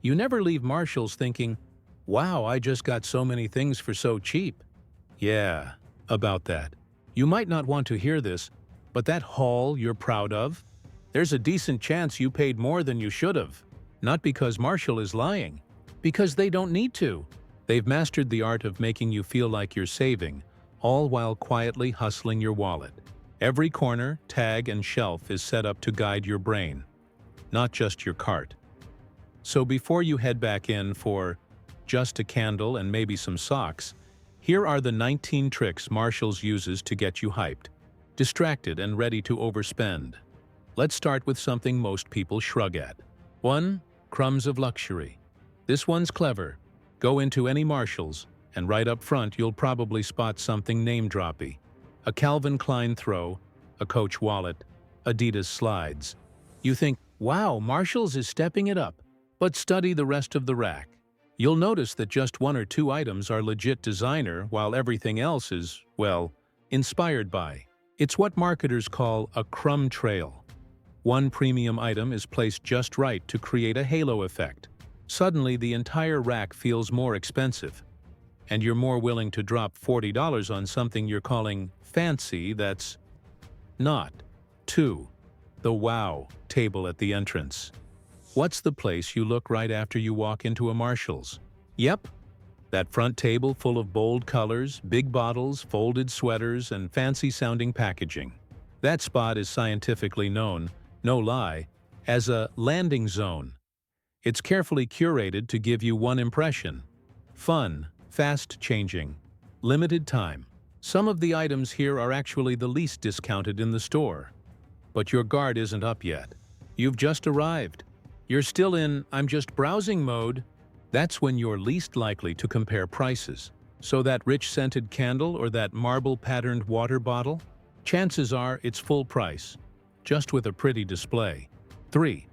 You never leave Marshall's thinking, wow, I just got so many things for so cheap. Yeah, about that. You might not want to hear this, but that haul you're proud of? There's a decent chance you paid more than you should have. Not because Marshall is lying, because they don't need to. They've mastered the art of making you feel like you're saving, all while quietly hustling your wallet. Every corner, tag, and shelf is set up to guide your brain, not just your cart. So before you head back in for just a candle and maybe some socks, here are the 19 tricks Marshall's uses to get you hyped, distracted, and ready to overspend. Let's start with something most people shrug at. 1. Crumbs of luxury. This one's clever. Go into any Marshall's, and right up front you'll probably spot something name-droppy. A Calvin Klein throw, a Coach wallet, Adidas slides. You think, wow, Marshall's is stepping it up. But study the rest of the rack. You'll notice that just 1 or 2 items are legit designer while everything else is, well, inspired by. It's what marketers call a crumb trail. One premium item is placed just right to create a halo effect. Suddenly, the entire rack feels more expensive, and you're more willing to drop $40 on something you're calling fancy that's not. 2. The wow table at the entrance. What's the place you look right after you walk into a Marshall's? Yep, that front table full of bold colors, big bottles, folded sweaters, and fancy-sounding packaging. That spot is scientifically known, no lie, as a landing zone. It's carefully curated to give you one impression: fun, fast-changing, limited time. Some of the items here are actually the least discounted in the store. But your guard isn't up yet. You've just arrived. You're still in "I'm just browsing" mode. That's when you're least likely to compare prices. So that rich scented candle or that marble-patterned water bottle? Chances are it's full price, just with a pretty display. 3.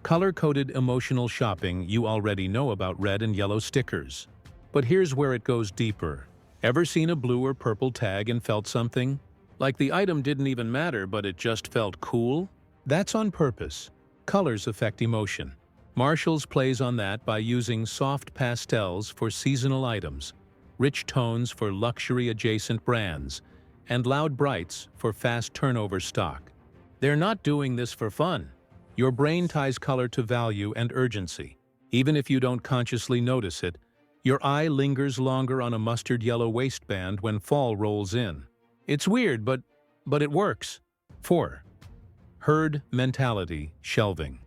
Color-coded emotional shopping. You already know about red and yellow stickers. But here's where it goes deeper. Ever seen a blue or purple tag and felt something? Like the item didn't even matter, but it just felt cool? That's on purpose. Colors affect emotion. Marshall's plays on that by using soft pastels for seasonal items, rich tones for luxury-adjacent brands, and loud brights for fast turnover stock. They're not doing this for fun. Your brain ties color to value and urgency. Even if you don't consciously notice it, your eye lingers longer on a mustard yellow waistband when fall rolls in. It's weird, but it works. 4. Herd mentality shelving.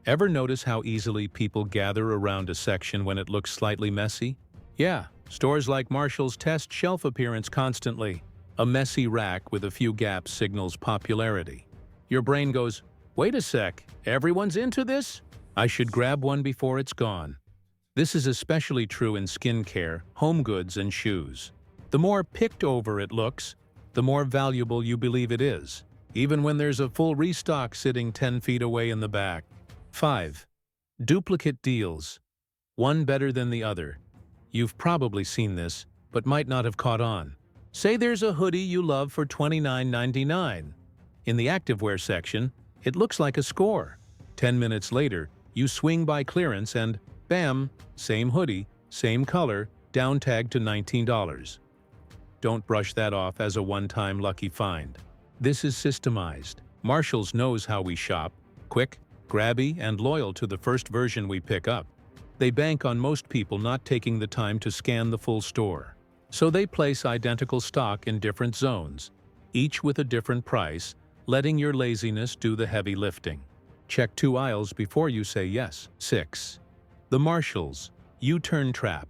Ever notice how easily people gather around a section when it looks slightly messy? Yeah, stores like Marshall's test shelf appearance constantly. A messy rack with a few gaps signals popularity. Your brain goes, wait a sec, everyone's into this? I should grab one before it's gone. This is especially true in skincare, home goods, and shoes. The more picked over it looks, the more valuable you believe it is, even when there's a full restock sitting 10 feet away in the back. 5. Duplicate deals. One better than the other. You've probably seen this, but might not have caught on. Say there's a hoodie you love for $29.99. In the activewear section, it looks like a score. 10 minutes later, you swing by clearance and, bam, same hoodie, same color, down tagged to $19. Don't brush that off as a one-time lucky find. This is systemized. Marshall's knows how we shop: quick, grabby, and loyal to the first version we pick up. They bank on most people not taking the time to scan the full store. So they place identical stock in different zones, each with a different price, letting your laziness do the heavy lifting. Check 2 aisles before you say yes. 6. The Marshall's U-turn trap.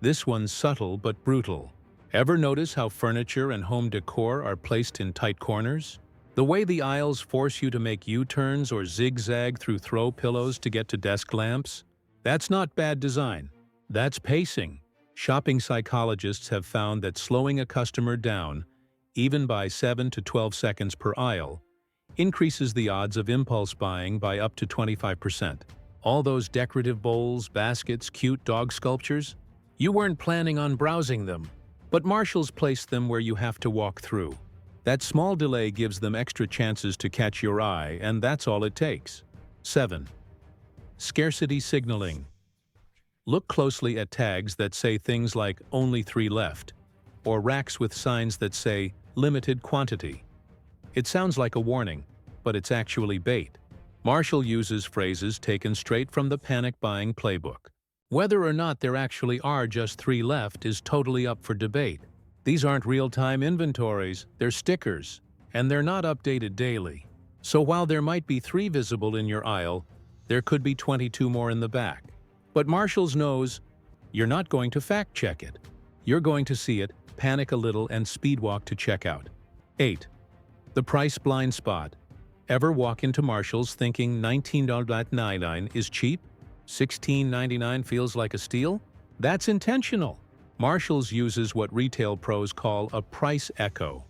This one's subtle but brutal. Ever notice how furniture and home decor are placed in tight corners? The way the aisles force you to make U-turns or zigzag through throw pillows to get to desk lamps? That's not bad design. That's pacing. Shopping psychologists have found that slowing a customer down, even by 7 to 12 seconds per aisle, increases the odds of impulse buying by up to 25%. All those decorative bowls, baskets, cute dog sculptures? You weren't planning on browsing them, but Marshall's placed them where you have to walk through. That small delay gives them extra chances to catch your eye, and that's all it takes. 7. Scarcity signaling. Look closely at tags that say things like "only 3 left," or racks with signs that say "limited quantity." It sounds like a warning, but it's actually bait. Marshall uses phrases taken straight from the panic buying playbook. Whether or not there actually are just 3 left is totally up for debate. These aren't real-time inventories, they're stickers, and they're not updated daily. So while there might be 3 visible in your aisle, there could be 22 more in the back. But Marshall's knows you're not going to fact-check it. You're going to see it, panic a little, and speedwalk to checkout. 8. The price blind spot. Ever walk into Marshall's thinking $19.99 is cheap? $16.99 feels like a steal? That's intentional. Marshall's uses what retail pros call a price echo.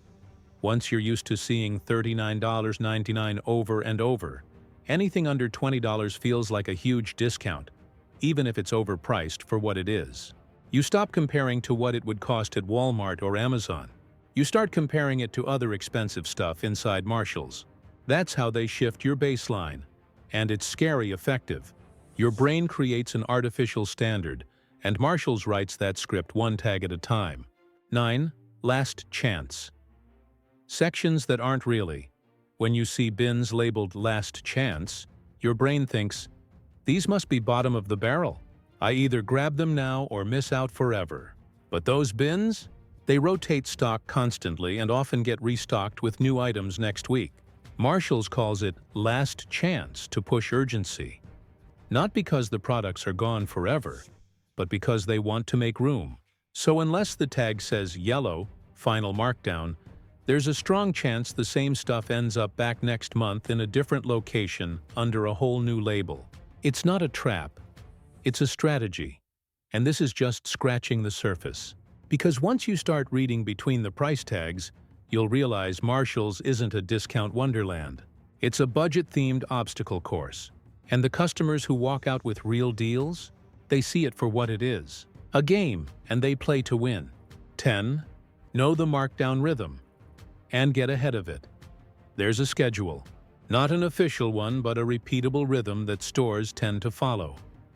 Once you're used to seeing $39.99 over and over, anything under $20 feels like a huge discount, even if it's overpriced for what it is. You stop comparing to what it would cost at Walmart or Amazon. You start comparing it to other expensive stuff inside Marshall's. That's how they shift your baseline. And it's scary effective. Your brain creates an artificial standard, and Marshall's writes that script one tag at a time. 9. Last chance. Sections that aren't really. When you see bins labeled last chance, your brain thinks, these must be bottom of the barrel. I either grab them now or miss out forever. But those bins? They rotate stock constantly and often get restocked with new items next week. Marshall's calls it last chance to push urgency. Not because the products are gone forever, but because they want to make room. So unless the tag says yellow, final markdown, there's a strong chance the same stuff ends up back next month in a different location under a whole new label. It's not a trap, it's a strategy. And this is just scratching the surface. Because once you start reading between the price tags, you'll realize Marshall's isn't a discount wonderland. It's a budget-themed obstacle course. And the customers who walk out with real deals, they see it for what it is. A game, and they play to win. 10. Know the markdown rhythm. And get ahead of it. There's a schedule. Not an official one, but a repeatable rhythm that stores tend to follow.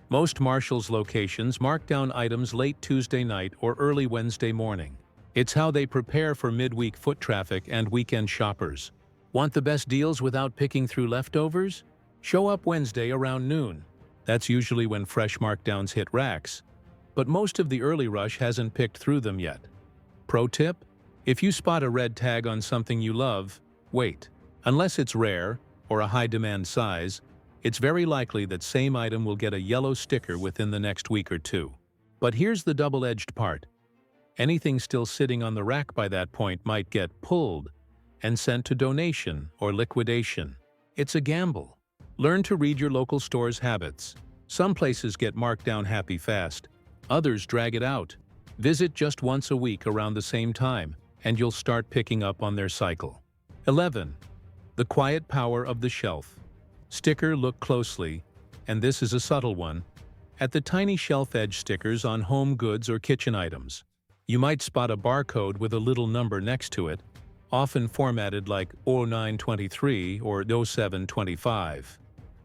Most Marshall's locations mark down items late Tuesday night or early Wednesday morning. It's how they prepare for midweek foot traffic and weekend shoppers. Want the best deals without picking through leftovers? Show up Wednesday around noon. That's usually when fresh markdowns hit racks. But most of the early rush hasn't picked through them yet. Pro tip? If you spot a red tag on something you love, wait. Unless it's rare or a high-demand size, it's very likely that same item will get a yellow sticker within the next week or two. But here's the double-edged part. Anything still sitting on the rack by that point might get pulled and sent to donation or liquidation. It's a gamble. Learn to read your local store's habits. Some places get marked down happy fast. Others drag it out. Visit just once a week around the same time, and you'll start picking up on their cycle. 11. The quiet power of the shelf. Sticker look closely, and this is a subtle one, at the tiny shelf edge stickers on home goods or kitchen items. You might spot a barcode with a little number next to it, often formatted like 0923 or 0725.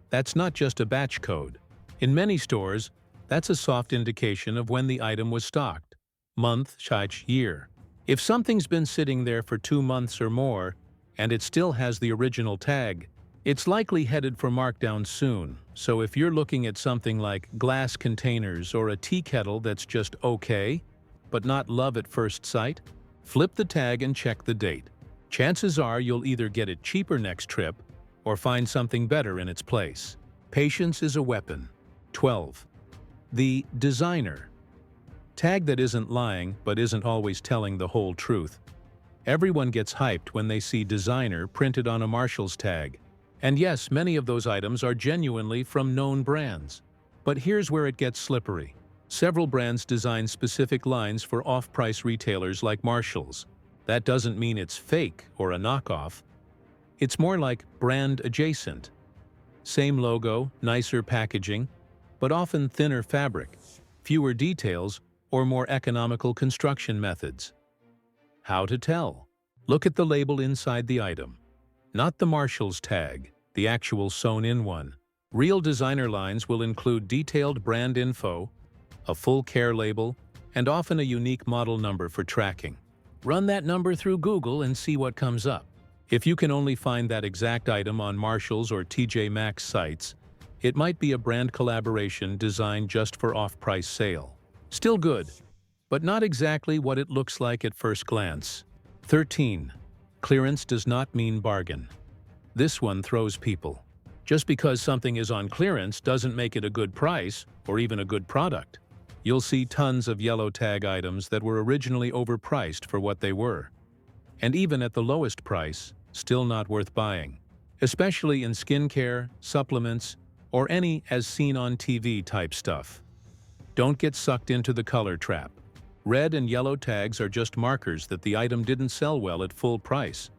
That's not just a batch code. In many stores, that's a soft indication of when the item was stocked. Month, year. If something's been sitting there for 2 months or more, and it still has the original tag, it's likely headed for markdown soon. So if you're looking at something like glass containers or a tea kettle that's just okay, but not love at first sight, flip the tag and check the date. Chances are you'll either get it cheaper next trip or find something better in its place. Patience is a weapon. 12. The designer. Tag that isn't lying but isn't always telling the whole truth. Everyone gets hyped when they see designer printed on a Marshall's tag. And yes, many of those items are genuinely from known brands. But here's where it gets slippery. Several brands design specific lines for off-price retailers like Marshall's. That doesn't mean it's fake or a knockoff. It's more like brand adjacent. Same logo, nicer packaging, but often thinner fabric, fewer details, or more economical construction methods. How to tell? Look at the label inside the item. Not the Marshall's tag, the actual sewn-in one. Real designer lines will include detailed brand info, a full care label, and often a unique model number for tracking. Run that number through Google and see what comes up. If you can only find that exact item on Marshall's or TJ Maxx sites, it might be a brand collaboration designed just for off-price sale. Still good, but not exactly what it looks like at first glance. 13. Clearance does not mean bargain. This one throws people. Just because something is on clearance doesn't make it a good price or even a good product. You'll see tons of yellow tag items that were originally overpriced for what they were. And even at the lowest price, still not worth buying. Especially in skincare, supplements, or any as seen on TV type stuff. Don't get sucked into the color trap. Red and yellow tags are just markers that the item didn't sell well at full price.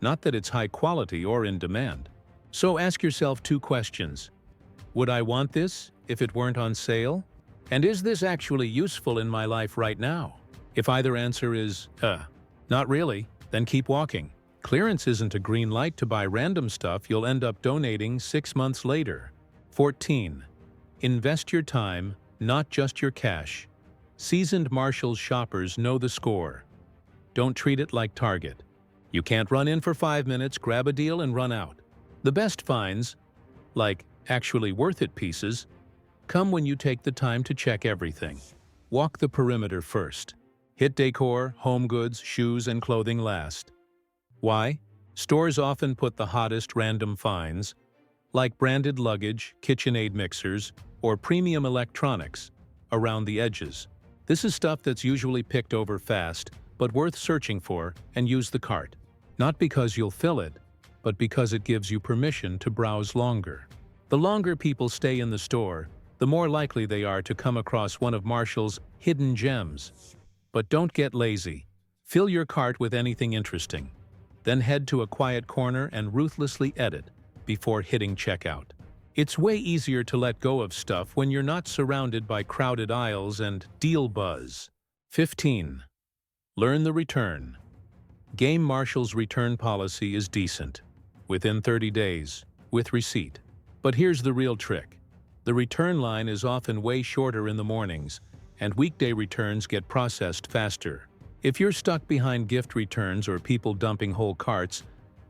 Not that it's high quality or in demand. So ask yourself 2 questions. Would I want this if it weren't on sale? And is this actually useful in my life right now? If either answer is, not really, then keep walking. Clearance isn't a green light to buy random stuff you'll end up donating 6 months later. 14. Invest your time, not just your cash. Seasoned Marshall's shoppers know the score. Don't treat it like Target. You can't run in for 5 minutes, grab a deal, and run out. The best finds, like actually worth it pieces, come when you take the time to check everything. Walk the perimeter first. Hit decor, home goods, shoes, and clothing last. Why? Stores often put the hottest random finds, like branded luggage, KitchenAid mixers, or premium electronics, around the edges. This is stuff that's usually picked over fast, but worth searching for, and use the cart. Not because you'll fill it, but because it gives you permission to browse longer. The longer people stay in the store, the more likely they are to come across one of Marshall's hidden gems. But don't get lazy. Fill your cart with anything interesting. Then head to a quiet corner and ruthlessly edit before hitting checkout. It's way easier to let go of stuff when you're not surrounded by crowded aisles and deal buzz. 15. Learn the return. Game Marshall's return policy is decent. Within 30 days, with receipt. But here's the real trick. The return line is often way shorter in the mornings, and weekday returns get processed faster. If you're stuck behind gift returns or people dumping whole carts,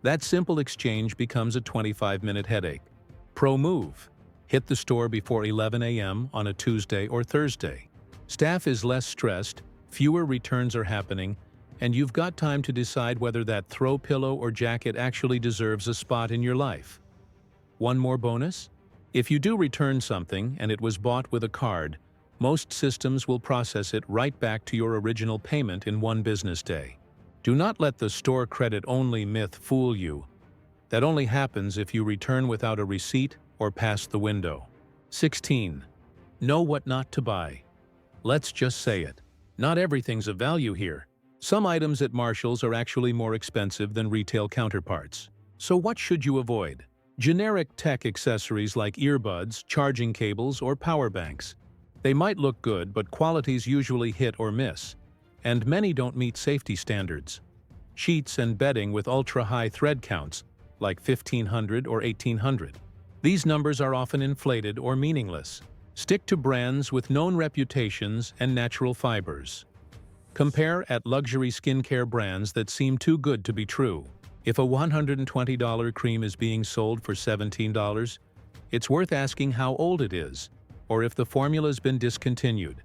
that simple exchange becomes a 25-minute headache. Pro move: hit the store before 11 a.m. on a Tuesday or Thursday. Staff is less stressed, fewer returns are happening, and you've got time to decide whether that throw pillow or jacket actually deserves a spot in your life. One more bonus? If you do return something and it was bought with a card, most systems will process it right back to your original payment in 1 business day. Do not let the store credit-only myth fool you. That only happens if you return without a receipt or pass the window. 16. Know what not to buy. Let's just say it. Not everything's of value here. Some items at Marshall's are actually more expensive than retail counterparts. So what should you avoid? Generic tech accessories like earbuds, charging cables, or power banks. They might look good, but quality's usually hit or miss, and many don't meet safety standards. Sheets and bedding with ultra-high thread counts, like 1,500 or 1,800. These numbers are often inflated or meaningless. Stick to brands with known reputations and natural fibers. Compare at luxury skincare brands that seem too good to be true. If a $120 cream is being sold for $17, it's worth asking how old it is, or if the formula's been discontinued.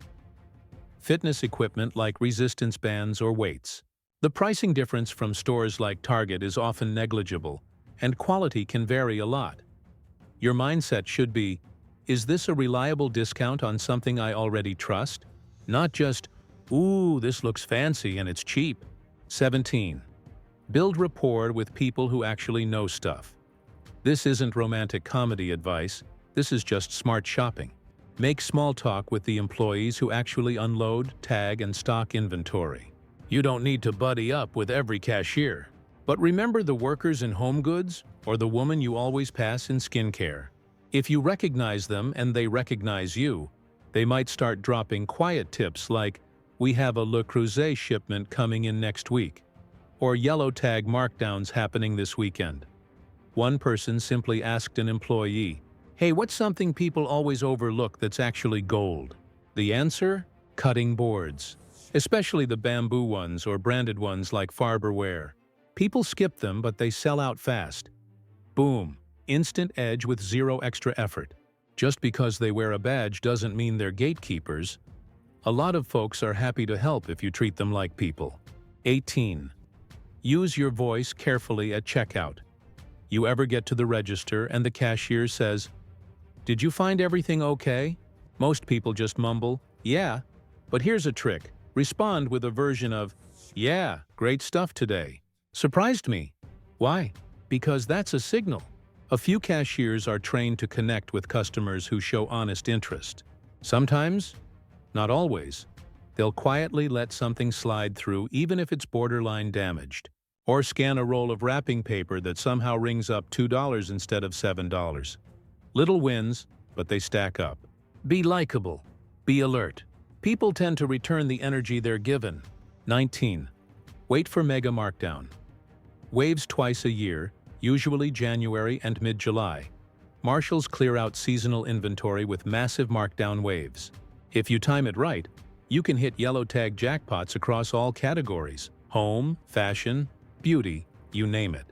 Fitness equipment like resistance bands or weights. The pricing difference from stores like Target is often negligible, and quality can vary a lot. Your mindset should be, is this a reliable discount on something I already trust? Not just, ooh, this looks fancy and it's cheap. 17. Build rapport with people who actually know stuff. This isn't romantic comedy advice, this is just smart shopping. Make small talk with the employees who actually unload, tag, and stock inventory. You don't need to buddy up with every cashier. But remember the workers in home goods or the woman you always pass in skincare. If you recognize them and they recognize you, they might start dropping quiet tips like, "We have a Le Creuset shipment coming in next week," or "Yellow tag markdowns happening this weekend." One person simply asked an employee, Hey, what's something people always overlook that's actually gold? The answer? Cutting boards. Especially the bamboo ones or branded ones like Farberware. People skip them, but they sell out fast. Boom. Instant edge with zero extra effort. Just because they wear a badge doesn't mean they're gatekeepers. A lot of folks are happy to help if you treat them like people. 18. Use your voice carefully at checkout. You ever get to the register and the cashier says, "Did you find everything okay?" Most people just mumble, "Yeah." But here's a trick. Respond with a version of, "Yeah, great stuff today. Surprised me." Why? Because that's a signal. A few cashiers are trained to connect with customers who show honest interest. Sometimes, not always, they'll quietly let something slide through even if it's borderline damaged, or scan a roll of wrapping paper that somehow rings up $2 instead of $7. Little wins, but they stack up. Be likable. Be alert. People tend to return the energy they're given. 19. Wait for mega markdown. Waves twice a year, usually January and mid-July. Marshalls clear out seasonal inventory with massive markdown waves. If you time it right, you can hit yellow tag jackpots across all categories: home, fashion, beauty, you name it.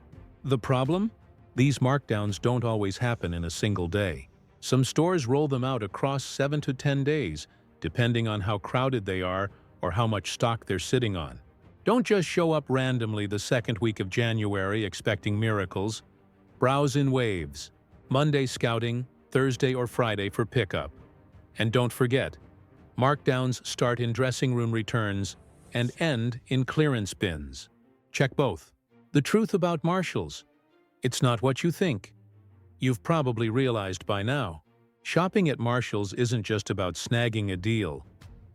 The problem? These markdowns don't always happen in a single day. Some stores roll them out across 7 to 10 days, depending on how crowded they are or how much stock they're sitting on. Don't just show up randomly the second week of January expecting miracles. Browse in waves. Monday scouting, Thursday or Friday for pickup. And don't forget, markdowns start in dressing room returns and end in clearance bins. Check both. The truth about Marshalls: it's not what you think. You've probably realized by now, shopping at Marshalls isn't just about snagging a deal.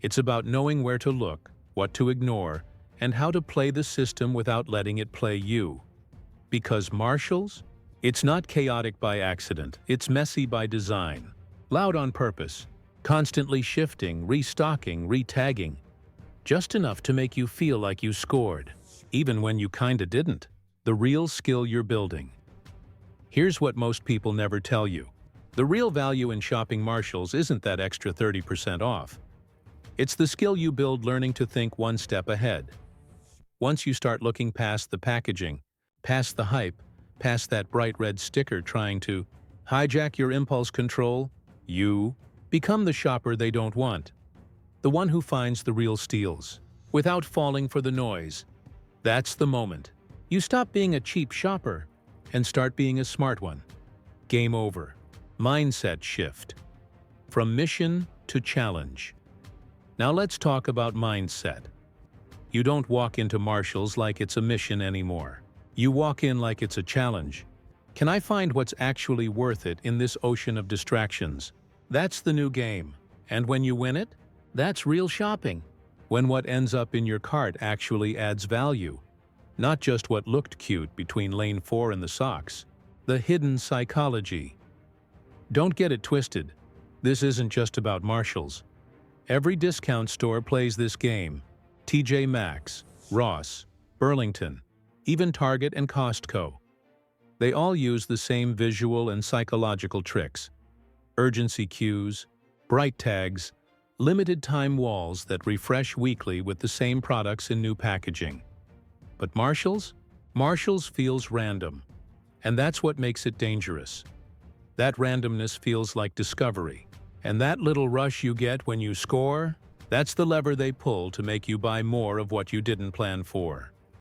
It's about knowing where to look, what to ignore, and how to play the system without letting it play you. Because Marshalls? It's not chaotic by accident, it's messy by design. Loud on purpose, constantly shifting, restocking, retagging. Just enough to make you feel like you scored, even when you kinda didn't. The real skill you're building. Here's what most people never tell you. The real value in shopping Marshalls isn't that extra 30% off. It's the skill you build learning to think one step ahead. Once you start looking past the packaging, past the hype, past that bright red sticker trying to hijack your impulse control, you become the shopper they don't want. The one who finds the real steals, without falling for the noise. That's the moment. You stop being a cheap shopper and start being a smart one. Game over. Mindset shift. From mission to challenge. Now let's talk about mindset. You don't walk into Marshalls like it's a mission anymore. You walk in like it's a challenge. Can I find what's actually worth it in this ocean of distractions? That's the new game. And when you win it, that's real shopping. When what ends up in your cart actually adds value. Not just what looked cute between lane 4 and the socks. The hidden psychology. Don't get it twisted. This isn't just about Marshalls. Every discount store plays this game. TJ Maxx, Ross, Burlington, even Target and Costco. They all use the same visual and psychological tricks. Urgency cues, bright tags, limited time walls that refresh weekly with the same products in new packaging. But Marshalls? Marshalls feels random. And that's what makes it dangerous. That randomness feels like discovery. And that little rush you get when you score, that's the lever they pull to make you buy more of what you didn't plan for.